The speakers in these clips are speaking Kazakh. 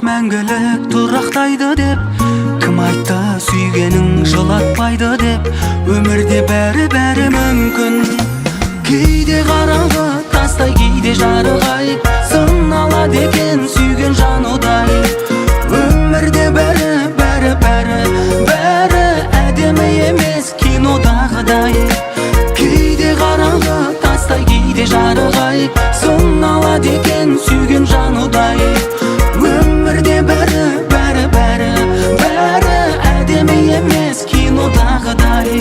мәңгілік тұрақтайды деп, кім айтты сүйгенің жылатпайды деп. Өмірде бәрі мүмкін. Кейде қараңғы тастай, кейде жарық-ай, сыналады екен сүйген жан удай. Өмірде бәрі әдемі емес кинодағыдай. Кейде қараңғы тастай, кейде жарық-ай, сыналады екен сүйген жан удай. Өмірде бәрі әдемі емес кинодағыдай.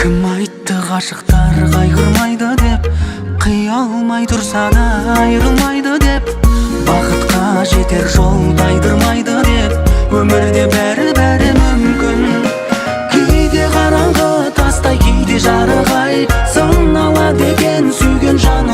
Кім айтты ғашықтар қайғырмайды деп, қия алмай тұрса да айырылмайды деп, бақытқа жетер жол тайдырмайды деп. Өмірде бәрі мүмкін. Кейде қараңғы тастай, кейде жарық-ай, сыналады екен сүйген жан